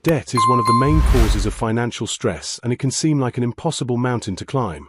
Debt is one of the main causes of financial stress, and it can seem like an impossible mountain to climb.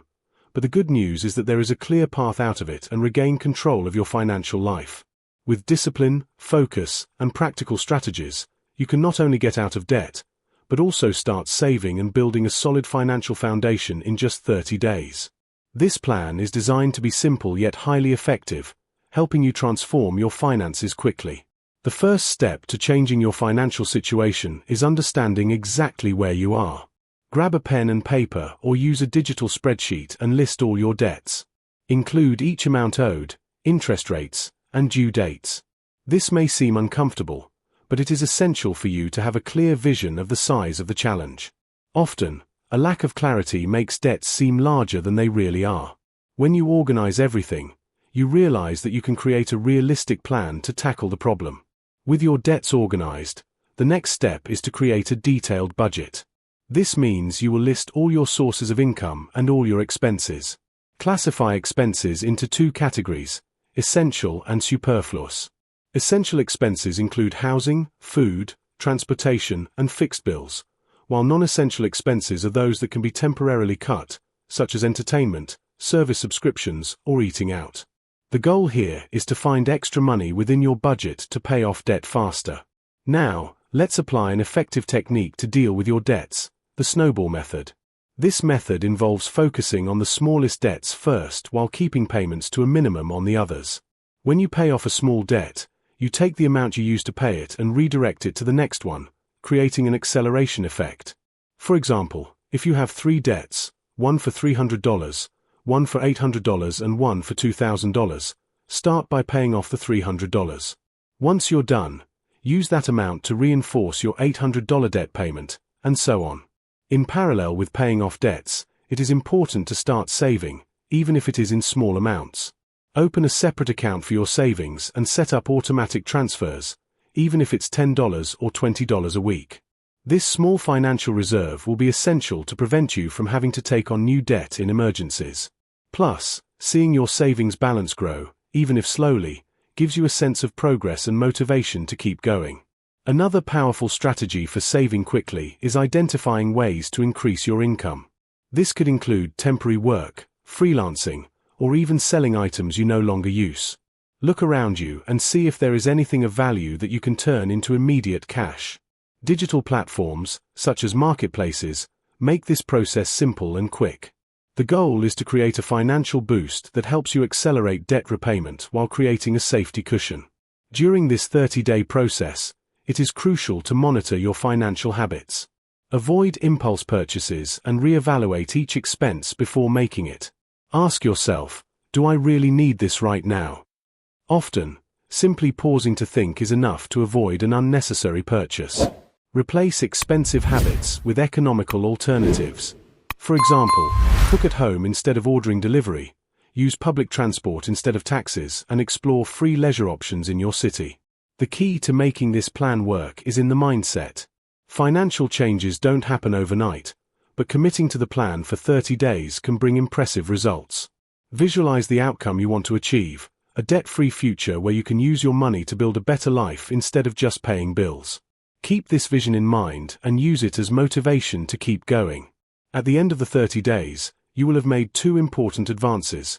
But the good news is that there is a clear path out of it and regain control of your financial life. With discipline, focus, and practical strategies, you can not only get out of debt, but also start saving and building a solid financial foundation in just 30 days. This plan is designed to be simple yet highly effective, helping you transform your finances quickly. The first step to changing your financial situation is understanding exactly where you are. Grab a pen and paper or use a digital spreadsheet and list all your debts. Include each amount owed, interest rates, and due dates. This may seem uncomfortable, but it is essential for you to have a clear vision of the size of the challenge. Often, a lack of clarity makes debts seem larger than they really are. When you organize everything, you realize that you can create a realistic plan to tackle the problem. With your debts organized, the next step is to create a detailed budget. This means you will list all your sources of income and all your expenses. Classify expenses into two categories: essential and superfluous. Essential expenses include housing, food, transportation, and fixed bills, while non-essential expenses are those that can be temporarily cut, such as entertainment, service subscriptions, or eating out. The goal here is to find extra money within your budget to pay off debt faster. Now, let's apply an effective technique to deal with your debts, the snowball method. This method involves focusing on the smallest debts first while keeping payments to a minimum on the others. When you pay off a small debt, you take the amount you used to pay it and redirect it to the next one, creating an acceleration effect. For example, if you have 3 debts, one for $300, one for $800 and one for $2,000, start by paying off the $300. Once you're done, use that amount to reinforce your $800 debt payment, and so on. In parallel with paying off debts, it is important to start saving, even if it is in small amounts. Open a separate account for your savings and set up automatic transfers, even if it's $10 or $20 a week. This small financial reserve will be essential to prevent you from having to take on new debt in emergencies. Plus, seeing your savings balance grow, even if slowly, gives you a sense of progress and motivation to keep going. Another powerful strategy for saving quickly is identifying ways to increase your income. This could include temporary work, freelancing, or even selling items you no longer use. Look around you and see if there is anything of value that you can turn into immediate cash. Digital platforms, such as marketplaces, make this process simple and quick. The goal is to create a financial boost that helps you accelerate debt repayment while creating a safety cushion. During this 30-day process, it is crucial to monitor your financial habits. Avoid impulse purchases and reevaluate each expense before making it. Ask yourself, do I really need this right now? Often, simply pausing to think is enough to avoid an unnecessary purchase. Replace expensive habits with economical alternatives. For example, cook at home instead of ordering delivery, use public transport instead of taxis, and explore free leisure options in your city. The key to making this plan work is in the mindset. Financial changes don't happen overnight, but committing to the plan for 30 days can bring impressive results. Visualize the outcome you want to achieve, a debt-free future where you can use your money to build a better life instead of just paying bills. Keep this vision in mind and use it as motivation to keep going. At the end of the 30 days, you will have made 2 important advances.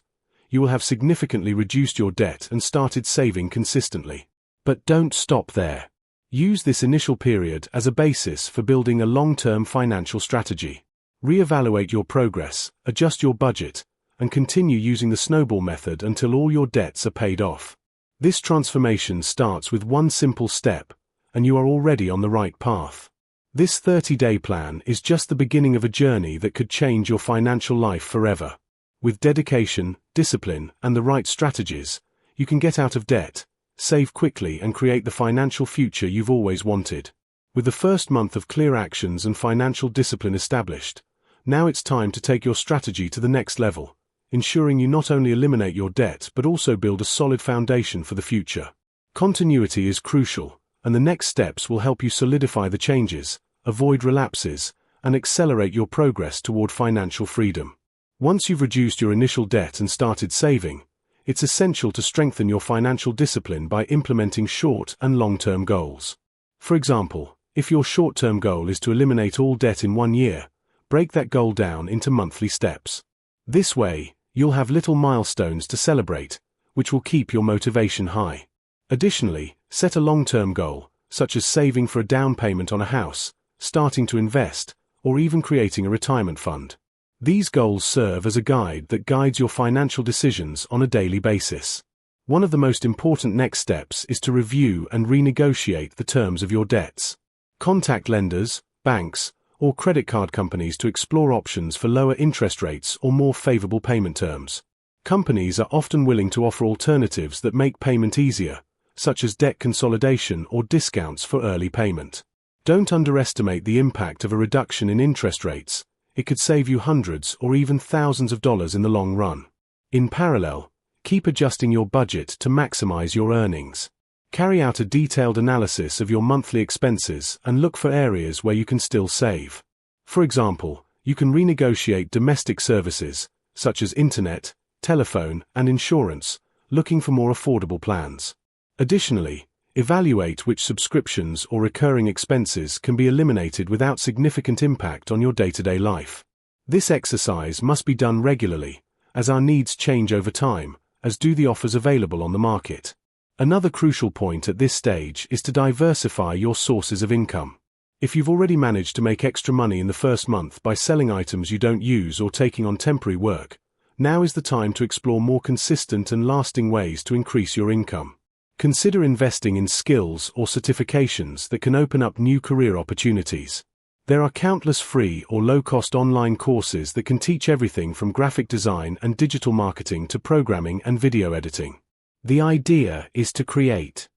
You will have significantly reduced your debt and started saving consistently. But don't stop there. Use this initial period as a basis for building a long-term financial strategy. Reevaluate your progress, adjust your budget, and continue using the snowball method until all your debts are paid off. This transformation starts with one simple step, and you are already on the right path. This 30-day plan is just the beginning of a journey that could change your financial life forever. With dedication, discipline, and the right strategies, you can get out of debt, save quickly, and create the financial future you've always wanted. With the first month of clear actions and financial discipline established, now it's time to take your strategy to the next level, ensuring you not only eliminate your debt but also build a solid foundation for the future. Continuity is crucial, and the next steps will help you solidify the changes, avoid relapses, and accelerate your progress toward financial freedom. Once you've reduced your initial debt and started saving, it's essential to strengthen your financial discipline by implementing short and long-term goals. For example, If your short-term goal is to eliminate all debt in 1 year, break that goal down into monthly steps. This way, you'll have little milestones to celebrate, which will keep your motivation high. Additionally, set a long-term goal, such as saving for a down payment on a house, starting to invest, or even creating a retirement fund. These goals serve as a guide that guides your financial decisions on a daily basis. One of the most important next steps is to review and renegotiate the terms of your debts. Contact lenders, banks, or credit card companies to explore options for lower interest rates or more favorable payment terms. Companies are often willing to offer alternatives that make payment easier, such as debt consolidation or discounts for early payment. Don't underestimate the impact of a reduction in interest rates. It could save you hundreds or even thousands of dollars in the long run. In parallel, keep adjusting your budget to maximize your earnings. Carry out a detailed analysis of your monthly expenses and look for areas where you can still save. For example, you can renegotiate domestic services, such as internet, telephone, and insurance, looking for more affordable plans. Additionally, evaluate which subscriptions or recurring expenses can be eliminated without significant impact on your day-to-day life. This exercise must be done regularly, as our needs change over time, as do the offers available on the market. Another crucial point at this stage is to diversify your sources of income. If you've already managed to make extra money in the first month by selling items you don't use or taking on temporary work, now is the time to explore more consistent and lasting ways to increase your income. Consider investing in skills or certifications that can open up new career opportunities. There are countless free or low-cost online courses that can teach everything from graphic design and digital marketing to programming and video editing. The idea is to create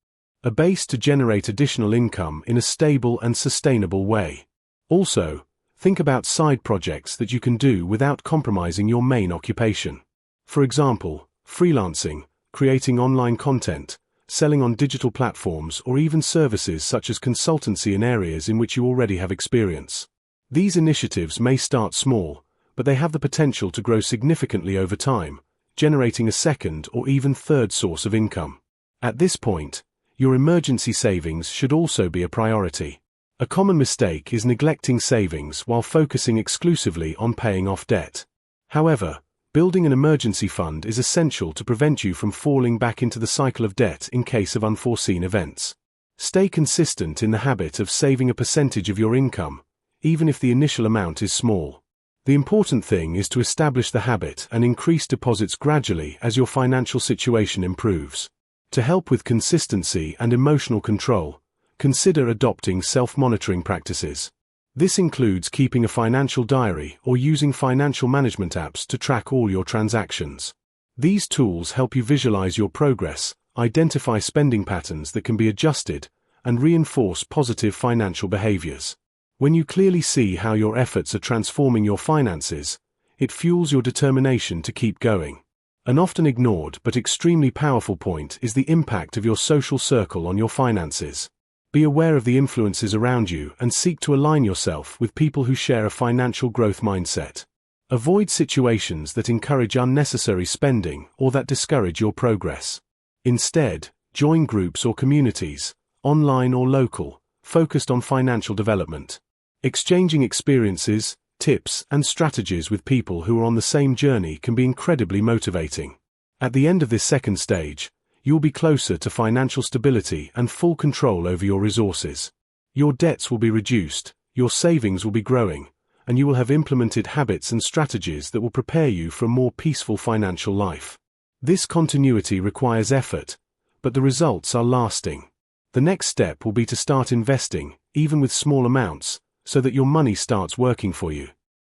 a base to generate additional income in a stable and sustainable way. Also, think about side projects that you can do without compromising your main occupation. For example, freelancing, creating online content, selling on digital platforms, or even services such as consultancy in areas in which you already have experience. These initiatives may start small, but they have the potential to grow significantly over time, generating a second or even third source of income. At this point, your emergency savings should also be a priority. A common mistake is neglecting savings while focusing exclusively on paying off debt. However, building an emergency fund is essential to prevent you from falling back into the cycle of debt in case of unforeseen events. Stay consistent in the habit of saving a percentage of your income, even if the initial amount is small. The important thing is to establish the habit and increase deposits gradually as your financial situation improves. To help with consistency and emotional control, consider adopting self-monitoring practices. This includes keeping a financial diary or using financial management apps to track all your transactions. These tools help you visualize your progress, identify spending patterns that can be adjusted, and reinforce positive financial behaviors. When you clearly see how your efforts are transforming your finances, it fuels your determination to keep going. An often ignored but extremely powerful point is the impact of your social circle on your finances. Be aware of the influences around you and seek to align yourself with people who share a financial growth mindset. Avoid situations that encourage unnecessary spending or that discourage your progress. Instead, join groups or communities, online or local, focused on financial development. Exchanging experiences, tips, and strategies with people who are on the same journey can be incredibly motivating. At the end of this second stage, you'll be closer to financial stability and full control over your resources. Your debts will be reduced, your savings will be growing, and you will have implemented habits and strategies that will prepare you for a more peaceful financial life. This continuity requires effort, but the results are lasting. The next step will be to start investing, even with small amounts, so that your money starts working for you.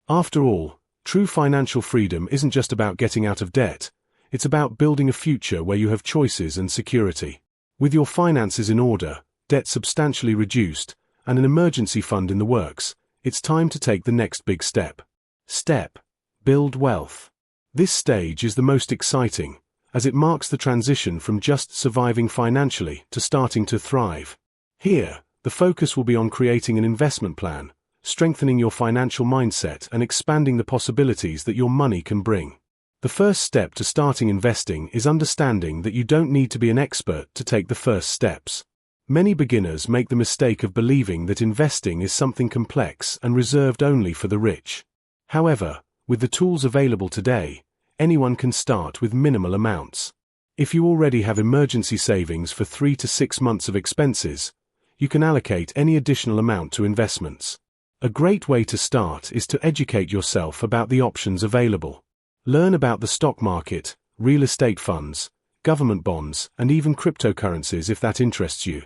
After all, true financial freedom isn't just about getting out of debt. It's about building a future where you have choices and security. With your finances in order, debt substantially reduced, and an emergency fund in the works, it's time to take the next big step. Build wealth. This stage is the most exciting, as it marks the transition from just surviving financially to starting to thrive. Here, the focus will be on creating an investment plan, strengthening your financial mindset, and expanding the possibilities that your money can bring. The first step to starting investing is understanding that you don't need to be an expert to take the first steps. Many beginners make the mistake of believing that investing is something complex and reserved only for the rich. However, with the tools available today, anyone can start with minimal amounts. If you already have emergency savings for 3 to 6 months of expenses, you can allocate any additional amount to investments. A great way to start is to educate yourself about the options available. Learn about the stock market, real estate funds, government bonds, and even cryptocurrencies if that interests you.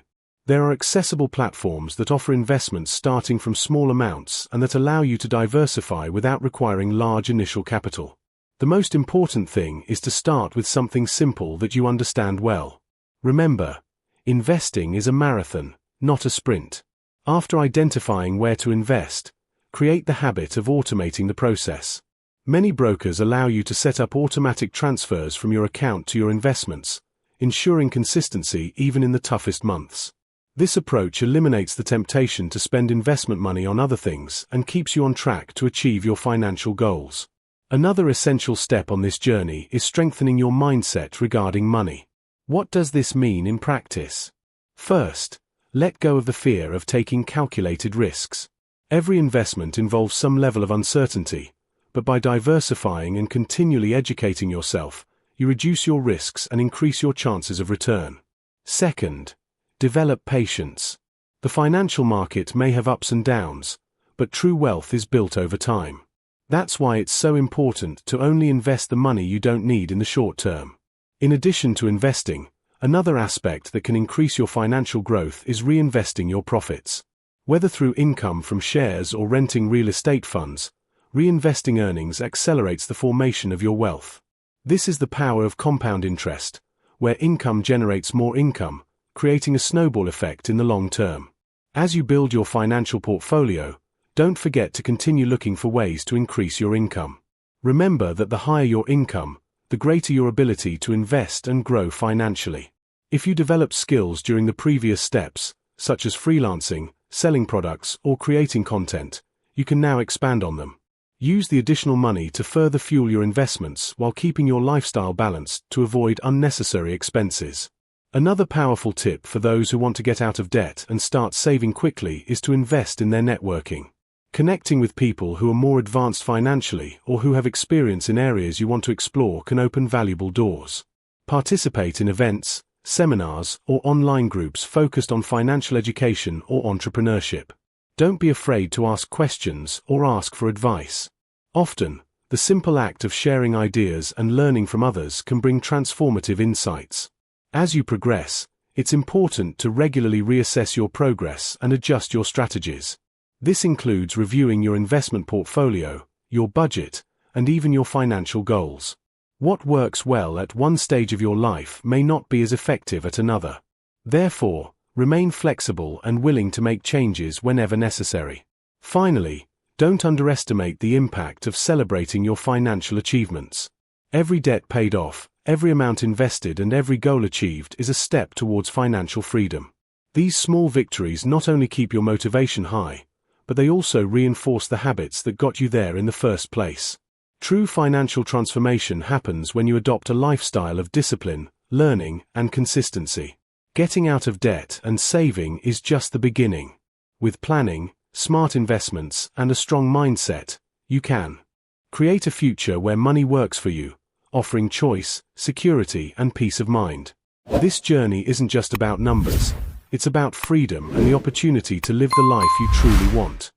There are accessible platforms that offer investments starting from small amounts and that allow you to diversify without requiring large initial capital. The most important thing is to start with something simple that you understand well. Remember, investing is a marathon, not a sprint. After identifying where to invest, create the habit of automating the process. Many brokers allow you to set up automatic transfers from your account to your investments, ensuring consistency even in the toughest months. This approach eliminates the temptation to spend investment money on other things and keeps you on track to achieve your financial goals. Another essential step on this journey is strengthening your mindset regarding money. What does this mean in practice? First, let go of the fear of taking calculated risks. Every investment involves some level of uncertainty, but by diversifying and continually educating yourself, you reduce your risks and increase your chances of return. Second, develop patience. The financial market may have ups and downs, but true wealth is built over time. That's why it's so important to only invest the money you don't need in the short term. In addition to investing, another aspect that can increase your financial growth is reinvesting your profits. Whether through income from shares or renting real estate funds, reinvesting earnings accelerates the formation of your wealth. This is the power of compound interest, where income generates more income, creating a snowball effect in the long term. As you build your financial portfolio, don't forget to continue looking for ways to increase your income. Remember that the higher your income, the greater your ability to invest and grow financially. If you develop skills during the previous steps, such as freelancing, selling products, or creating content, you can now expand on them. Use the additional money to further fuel your investments while keeping your lifestyle balanced to avoid unnecessary expenses. Another powerful tip for those who want to get out of debt and start saving quickly is to invest in their networking. Connecting with people who are more advanced financially or who have experience in areas you want to explore can open valuable doors. Participate in events, seminars, or online groups focused on financial education or entrepreneurship. Don't be afraid to ask questions or ask for advice. Often, the simple act of sharing ideas and learning from others can bring transformative insights. As you progress, it's important to regularly reassess your progress and adjust your strategies. This includes reviewing your investment portfolio, your budget, and even your financial goals. What works well at one stage of your life may not be as effective at another. Therefore, remain flexible and willing to make changes whenever necessary. Finally, don't underestimate the impact of celebrating your financial achievements. Every debt paid off, every amount invested, and every goal achieved is a step towards financial freedom. These small victories not only keep your motivation high, but they also reinforce the habits that got you there in the first place. True financial transformation happens when you adopt a lifestyle of discipline, learning, and consistency. Getting out of debt and saving is just the beginning. With planning, smart investments, and a strong mindset, you can create a future where money works for you, offering choice, security, and peace of mind. This journey isn't just about numbers, it's about freedom and the opportunity to live the life you truly want.